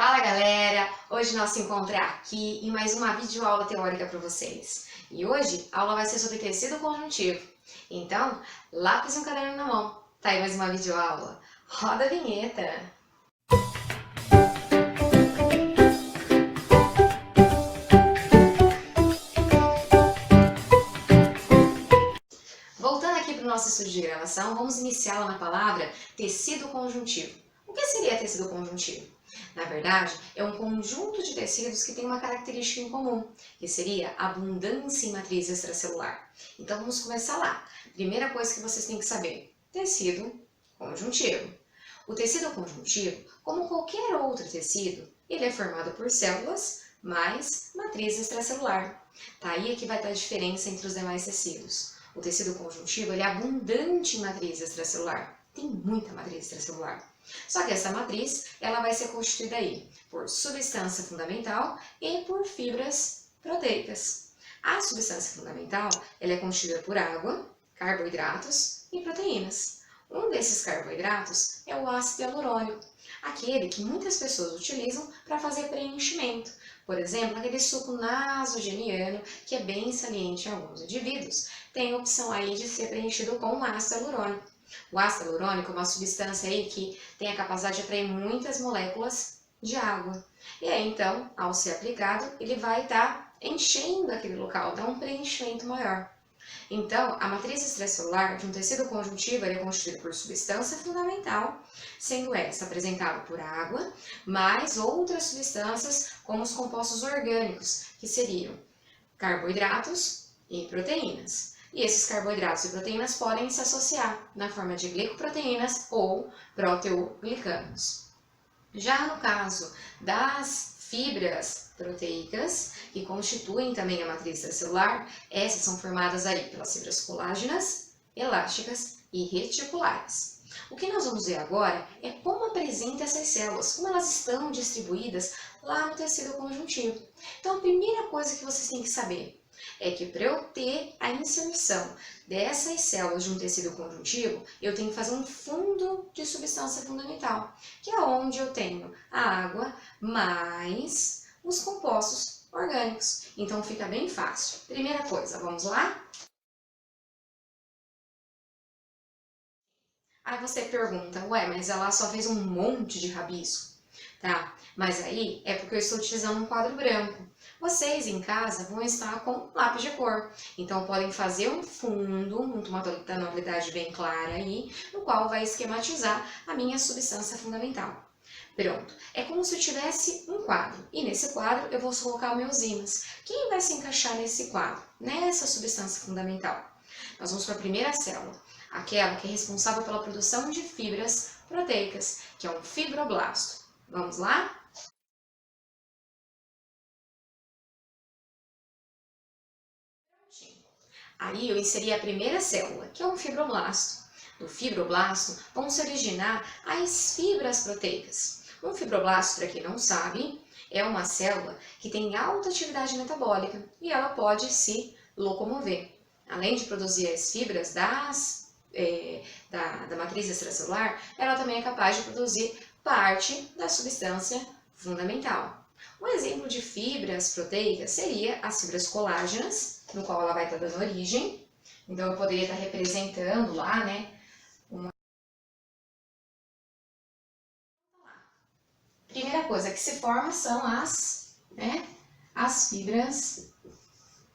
Fala galera! Hoje nosso encontro é aqui em mais uma videoaula teórica para vocês. E hoje a aula vai ser sobre tecido conjuntivo. Então, lápis e um caderno na mão. Tá aí mais uma videoaula. Roda a vinheta! Voltando aqui para o nosso estudo de gravação, vamos iniciá-la na palavra tecido conjuntivo. O que seria tecido conjuntivo? Na verdade, é um conjunto de tecidos que tem uma característica em comum, que seria a abundância em matriz extracelular. Então vamos começar lá. Primeira coisa que vocês têm que saber: tecido conjuntivo. O tecido conjuntivo, como qualquer outro tecido, ele é formado por células mais matriz extracelular. Tá aí é que vai estar a diferença entre os demais tecidos. O tecido conjuntivo ele é abundante em matriz extracelular. Tem muita matriz extracelular. Só que essa matriz ela vai ser constituída aí por substância fundamental e por fibras proteicas. A substância fundamental ela é constituída por água, carboidratos e proteínas. Um desses carboidratos é o ácido hialurônico, aquele que muitas pessoas utilizam para fazer preenchimento. Por exemplo, aquele suco nasogeniano, que é bem saliente em alguns indivíduos, tem a opção aí de ser preenchido com ácido hialurônico. O ácido hialurônico é uma substância aí que tem a capacidade de atrair muitas moléculas de água. E aí, então, ao ser aplicado, ele vai estar enchendo aquele local, dá um preenchimento maior. Então, a matriz extracelular de um tecido conjuntivo é constituída por substância fundamental, sendo essa apresentada por água, mais outras substâncias como os compostos orgânicos, que seriam carboidratos e proteínas. E esses carboidratos e proteínas podem se associar na forma de glicoproteínas ou proteoglicanos. Já no caso das fibras proteicas, que constituem também a matriz extracelular, essas são formadas aí pelas fibras colágenas, elásticas e reticulares. O que nós vamos ver agora é como apresenta essas células, como elas estão distribuídas lá no tecido conjuntivo. Então, a primeira coisa que vocês têm que saber é que para eu ter a inserção dessas células de um tecido conjuntivo, eu tenho que fazer um fundo de substância fundamental, que é onde eu tenho a água mais os compostos orgânicos. Então fica bem fácil. Primeira coisa, vamos lá? Aí você pergunta, ué, mas ela só fez um monte de rabisco, tá? Mas aí é porque eu estou utilizando um quadro branco. Vocês em casa vão estar com lápis de cor, então podem fazer um fundo, uma tonalidade bem clara aí, no qual vai esquematizar a minha substância fundamental. Pronto, é como se eu tivesse um quadro, e nesse quadro eu vou colocar meus ímãs. Quem vai se encaixar nesse quadro, nessa substância fundamental? Nós vamos para a primeira célula, aquela que é responsável pela produção de fibras proteicas, que é um fibroblasto. Vamos lá? Aí eu inseri a primeira célula, que é um fibroblasto. Do fibroblasto vão se originar as fibras proteicas. Um fibroblasto, para quem não sabe, é uma célula que tem alta atividade metabólica e ela pode se locomover. Além de produzir as fibras da matriz extracelular, ela também é capaz de produzir parte da substância fundamental. Um exemplo de fibras proteicas seria as fibras colágenas, no qual ela vai estar dando origem. Então, eu poderia estar representando lá, né? Primeira coisa que se forma são as fibras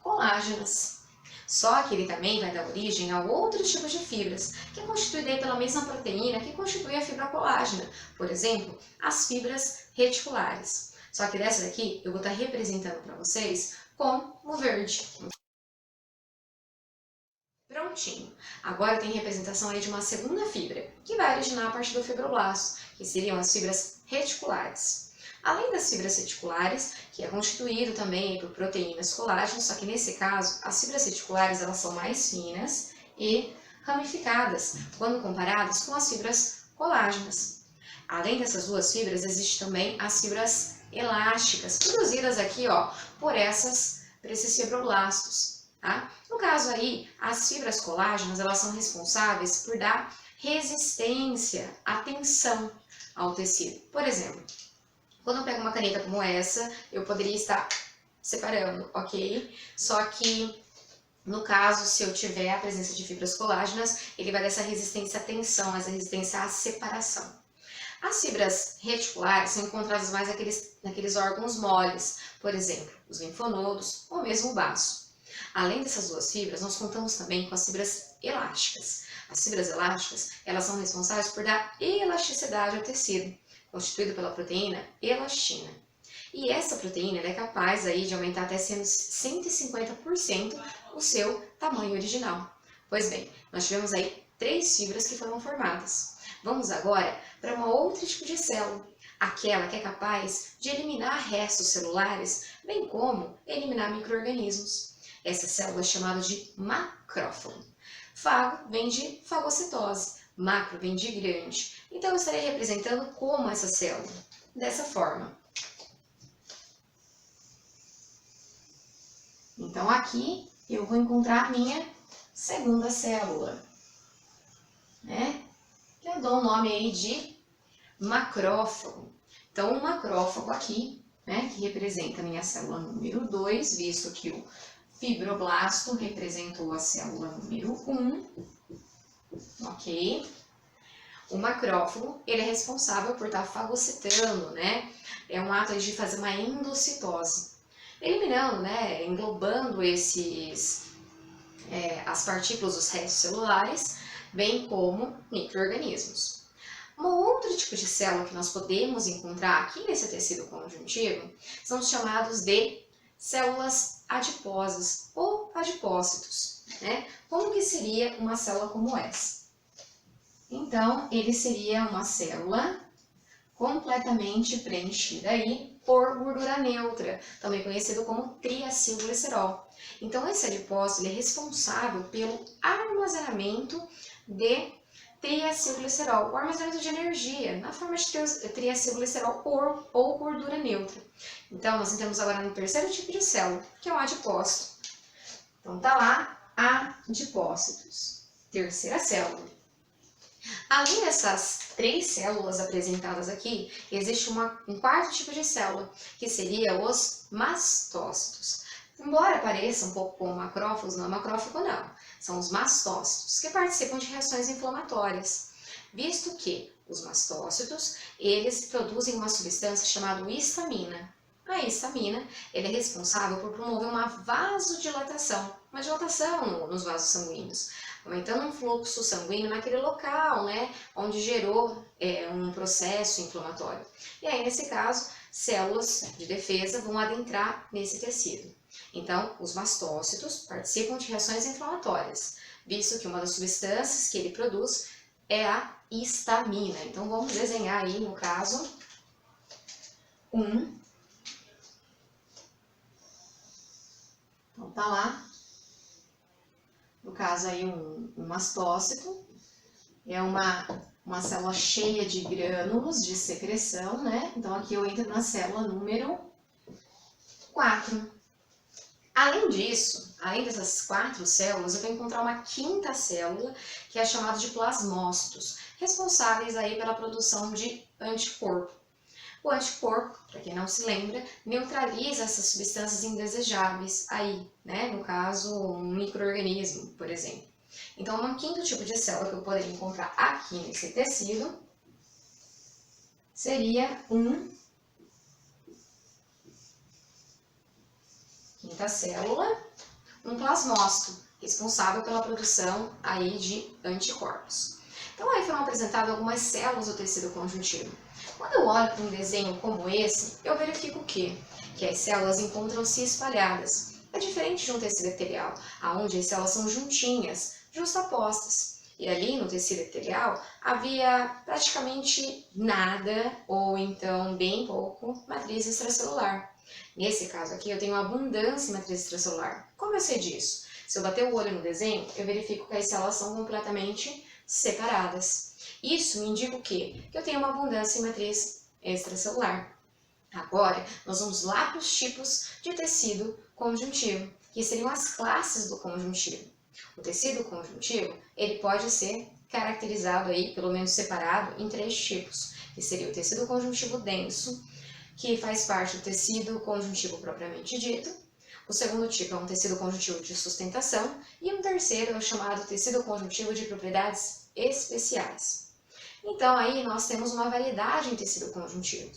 colágenas. Só que ele também vai dar origem a outros tipos de fibras, que é constituída pela mesma proteína que constitui a fibra colágena. Por exemplo, as fibras reticulares. Só que dessa daqui eu vou estar representando para vocês com o verde. Prontinho. Agora tem representação aí de uma segunda fibra, que vai originar a partir do fibroblasto, que seriam as fibras reticulares. Além das fibras reticulares, que é constituído também por proteínas colágenas, só que nesse caso as fibras reticulares elas são mais finas e ramificadas, quando comparadas com as fibras colágenas. Além dessas duas fibras, existem também as fibras elásticas, produzidas aqui por esses fibroblastos. Tá? No caso aí, as fibras colágenas elas são responsáveis por dar resistência à tensão ao tecido. Por exemplo, Quando eu pego uma caneta como essa, eu poderia estar separando, ok? Só que, no caso, se eu tiver a presença de fibras colágenas, ele vai dar essa resistência à tensão, essa resistência à separação. As fibras reticulares são encontradas mais naqueles órgãos moles, por exemplo, os linfonodos ou mesmo o baço. Além dessas duas fibras, nós contamos também com as fibras elásticas. As fibras elásticas, elas são responsáveis por dar elasticidade ao tecido, constituído pela proteína elastina. E essa proteína é capaz aí de aumentar até 150% o seu tamanho original. Pois bem, nós tivemos aí 3 fibras que foram formadas. Vamos agora para uma outra tipo de célula, aquela que é capaz de eliminar restos celulares, bem como eliminar micro-organismos. Essa célula é chamada de macrófago. Fago vem de fagocitose, macro vem de grande. Então eu estarei representando como essa célula, dessa forma. Então aqui eu vou encontrar a minha segunda célula, né? Eu dou o nome aí de macrófago. Então, o macrófago aqui, né, que representa a minha célula número 2, visto que o fibroblasto representou a célula número 1, ok? O macrófago, ele é responsável por estar fagocitando, né? É um ato de fazer uma endocitose, eliminando, né, englobando as partículas, os restos celulares, bem como micro-organismos. Um outro tipo de célula que nós podemos encontrar aqui nesse tecido conjuntivo são os chamados de células adiposas ou adipócitos, né? Como que seria uma célula como essa? Então, ele seria uma célula completamente preenchida aí por gordura neutra, também conhecido como triacilglicerol. Então, esse adipócito ele é responsável pelo armazenamento de triacilglicerol, o armazenamento de energia na forma de triacilglicerol ou gordura neutra. Então, nós entramos agora no terceiro tipo de célula, que é o adipócito. Então, tá lá, adipócitos, terceira célula. Além dessas 3 células apresentadas aqui, existe um quarto tipo de célula, que seria os mastócitos. Embora pareça um pouco como macrófagos, não é macrófago não. São os mastócitos, que participam de reações inflamatórias. Visto que os mastócitos, eles produzem uma substância chamada histamina. A histamina, ele é responsável por promover uma vasodilatação, uma dilatação nos vasos sanguíneos, aumentando um fluxo sanguíneo naquele local, né, onde gerou um processo inflamatório. E aí, nesse caso, células de defesa vão adentrar nesse tecido. Então, os mastócitos participam de reações inflamatórias, visto que uma das substâncias que ele produz é a histamina. Então, vamos desenhar aí, no caso, Então, tá lá. No caso aí, um mastócito. É uma célula cheia de grânulos de secreção, né? Então, aqui eu entro na célula número 4. Além disso, além dessas 4 células, eu vou encontrar uma 5ª célula, que é chamada de plasmócitos, responsáveis aí pela produção de anticorpo. O anticorpo, para quem não se lembra, neutraliza essas substâncias indesejáveis aí, né? No caso, um micro-organismo, por exemplo. Então, um 5º tipo de célula que eu poderia encontrar aqui nesse tecido seria 5ª célula, um plasmócito, responsável pela produção aí de anticorpos. Então, aí foram apresentadas algumas células do tecido conjuntivo. Quando eu olho para um desenho como esse, eu verifico o quê? Que as células encontram-se espalhadas. É diferente de um tecido epitelial, onde as células são juntinhas, justapostas. E ali no tecido epitelial havia praticamente nada, ou então bem pouco, matriz extracelular. Nesse caso aqui, eu tenho uma abundância em matriz extracelular. Como eu sei disso? Se eu bater o olho no desenho, eu verifico que as células são completamente separadas. Isso me indica o quê? Que eu tenho uma abundância em matriz extracelular. Agora, nós vamos lá para os tipos de tecido conjuntivo, que seriam as classes do conjuntivo. O tecido conjuntivo, ele pode ser caracterizado aí, pelo menos separado, em 3 tipos, que seria o tecido conjuntivo denso, que faz parte do tecido conjuntivo propriamente dito. O segundo tipo é um tecido conjuntivo de sustentação e um terceiro é o chamado tecido conjuntivo de propriedades especiais. Então aí nós temos uma variedade em tecido conjuntivo.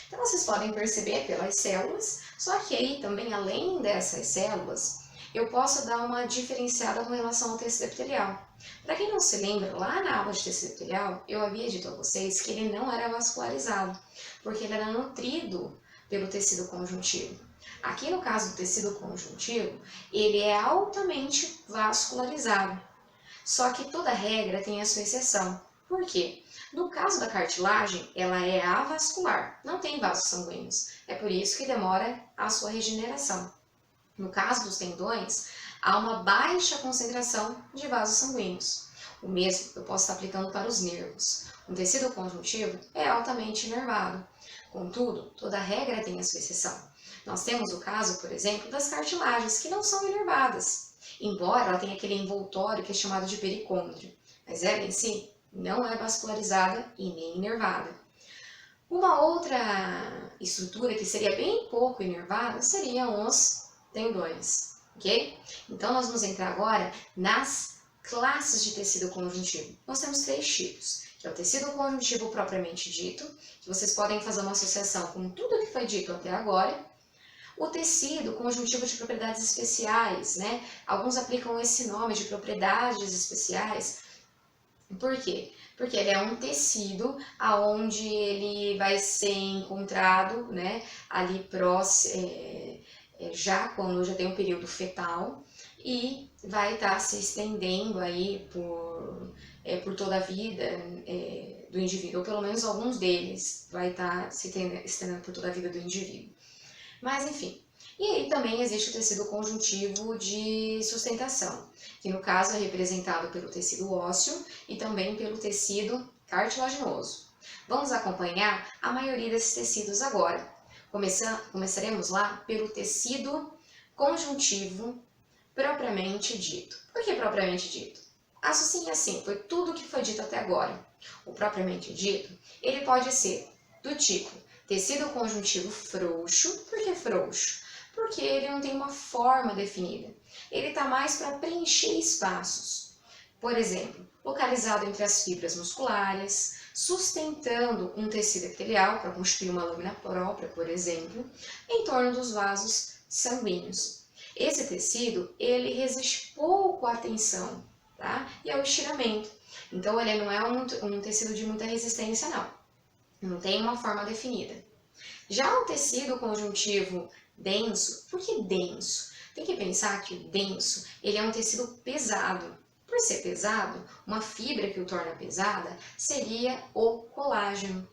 Então vocês podem perceber pelas células, só que aí também além dessas células, eu posso dar uma diferenciada com relação ao tecido epitelial. Para quem não se lembra, lá na aula de tecido epitelial, eu havia dito a vocês que ele não era vascularizado, porque ele era nutrido pelo tecido conjuntivo. Aqui no caso do tecido conjuntivo, ele é altamente vascularizado. Só que toda regra tem a sua exceção. Por quê? No caso da cartilagem, ela é avascular, não tem vasos sanguíneos. É por isso que demora a sua regeneração. No caso dos tendões, há uma baixa concentração de vasos sanguíneos. O mesmo eu posso estar aplicando para os nervos. Um tecido conjuntivo é altamente inervado. Contudo, toda regra tem a sua exceção. Nós temos o caso, por exemplo, das cartilagens, que não são inervadas, embora ela tenha aquele envoltório que é chamado de pericôndrio, mas ela em si não é vascularizada e nem inervada. Uma outra estrutura que seria bem pouco inervada seriam os tendões, ok? Então nós vamos entrar agora nas classes de tecido conjuntivo. Nós temos 3 tipos, que é o tecido conjuntivo propriamente dito, que vocês podem fazer uma associação com tudo que foi dito até agora. O tecido conjuntivo de propriedades especiais, né? Alguns aplicam esse nome de propriedades especiais. Por quê? Porque ele é um tecido aonde ele vai ser encontrado, né? Ali próximo, já quando já tem um período fetal e vai estar se estendendo aí por toda a vida do indivíduo, ou pelo menos alguns deles vai estar se estendendo por toda a vida do indivíduo. Mas enfim, e aí também existe o tecido conjuntivo de sustentação, que no caso é representado pelo tecido ósseo e também pelo tecido cartilaginoso. Vamos acompanhar a maioria desses tecidos agora. Começaremos lá pelo tecido conjuntivo propriamente dito. Por que propriamente dito? Associe assim, foi tudo que foi dito até agora. O propriamente dito, ele pode ser do tipo tecido conjuntivo frouxo. Por que frouxo? Porque ele não tem uma forma definida. Ele está mais para preencher espaços. Por exemplo, localizado entre as fibras musculares, sustentando um tecido epitelial para constituir uma lâmina própria, por exemplo, em torno dos vasos sanguíneos. Esse tecido, ele resiste pouco à tensão, tá? E ao estiramento. Então, ele não é um tecido de muita resistência, não. Não tem uma forma definida. Já o tecido conjuntivo denso, por que denso? Tem que pensar que o denso, ele é um tecido pesado. Por ser pesado, uma fibra que o torna pesada seria o colágeno.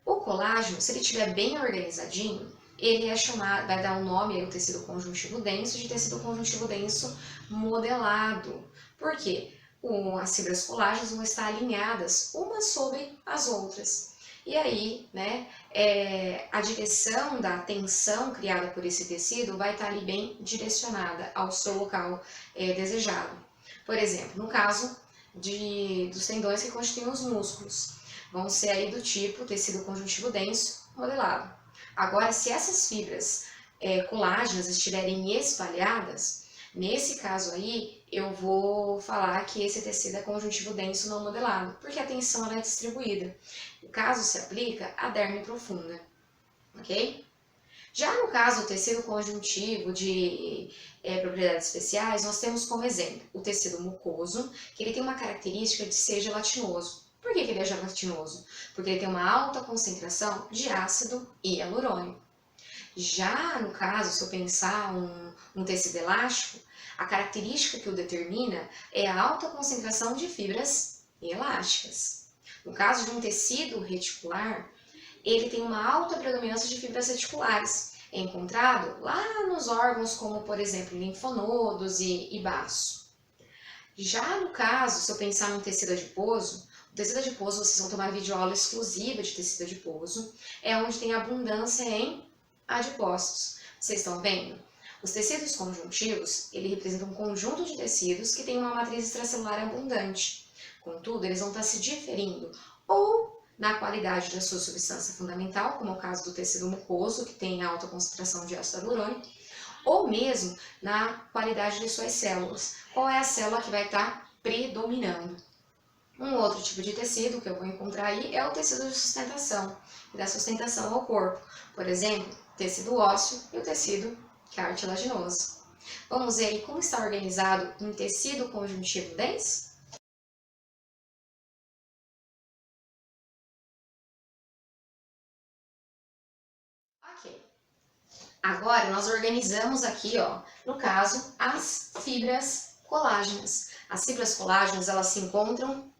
O colágeno, se ele estiver bem organizadinho, ele é chamado, vai dar o nome ao tecido conjuntivo denso de tecido conjuntivo denso modelado. Por quê? As fibras colágenas vão estar alinhadas umas sobre as outras. E aí, né, a direção da tensão criada por esse tecido vai estar ali bem direcionada ao seu local desejado. Por exemplo, no caso dos tendões que constituem os músculos, vão ser aí do tipo tecido conjuntivo denso modelado. Agora, se essas fibras colágenas estiverem espalhadas, nesse caso aí, eu vou falar que esse tecido é conjuntivo denso não modelado, porque a tensão é distribuída. O caso se aplica à derme profunda, ok? Já no caso do tecido conjuntivo de propriedades especiais, nós temos como exemplo o tecido mucoso, que ele tem uma característica de ser gelatinoso. Por que ele é gelatinoso? Porque ele tem uma alta concentração de ácido hialurônico. Já no caso, se eu pensar um tecido elástico, a característica que o determina é a alta concentração de fibras elásticas. No caso de um tecido reticular, ele tem uma alta predominância de fibras reticulares, é encontrado lá nos órgãos como, por exemplo, linfonodos e baço. Já no caso, se eu pensar num tecido adiposo, o tecido adiposo, vocês vão ter uma videoaula exclusiva de tecido adiposo, é onde tem abundância em adipócitos. Vocês estão vendo? Os tecidos conjuntivos, ele representa um conjunto de tecidos que tem uma matriz extracelular abundante. Contudo, eles vão estar se diferindo ou na qualidade da sua substância fundamental, como é o caso do tecido mucoso, que tem alta concentração de ácido hialurônico, ou mesmo na qualidade de suas células. Qual é a célula que vai estar predominando? Um outro tipo de tecido que eu vou encontrar aí é o tecido de sustentação, que dá sustentação ao corpo. Por exemplo, tecido ósseo e o tecido cartilaginoso. Vamos ver aí como está organizado um tecido conjuntivo denso? Ok. Agora nós organizamos aqui, ó, no caso, as fibras colágenas. As fibras colágenas, elas se encontram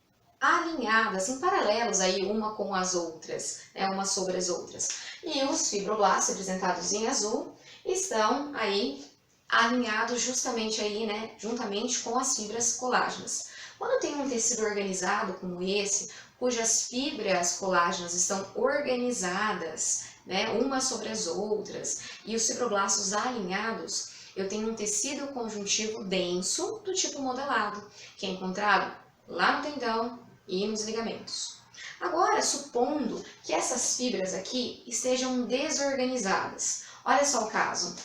alinhadas, em paralelos aí uma com as outras, né, umas sobre as outras. E os fibroblastos, representados em azul, estão aí alinhados justamente aí, né, juntamente com as fibras colágenas. Quando tem um tecido organizado como esse, cujas fibras colágenas estão organizadas, né, umas sobre as outras, e os fibroblastos alinhados, eu tenho um tecido conjuntivo denso do tipo modelado, que é encontrado lá no tendão e nos ligamentos. Agora, supondo que essas fibras aqui estejam desorganizadas. Olha só o caso.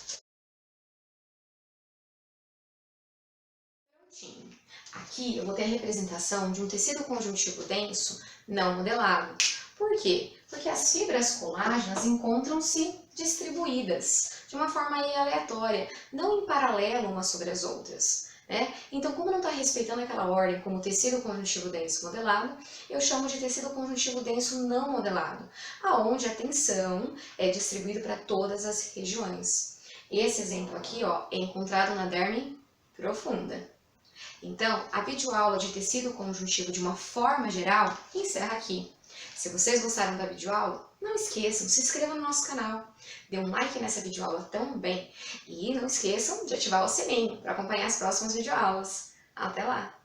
Aqui eu vou ter a representação de um tecido conjuntivo denso não modelado. Por quê? Porque as fibras colágenas encontram-se distribuídas de uma forma aleatória, não em paralelo umas sobre as outras. Né? Então, como não está respeitando aquela ordem como tecido conjuntivo denso modelado, eu chamo de tecido conjuntivo denso não modelado, aonde a tensão é distribuída para todas as regiões. Esse exemplo aqui, ó, é encontrado na derme profunda. Então, a videoaula de tecido conjuntivo de uma forma geral encerra aqui. Se vocês gostaram da videoaula, não esqueçam, se inscrevam no nosso canal, dê um like nessa videoaula também e não esqueçam de ativar o sininho para acompanhar as próximas videoaulas. Até lá!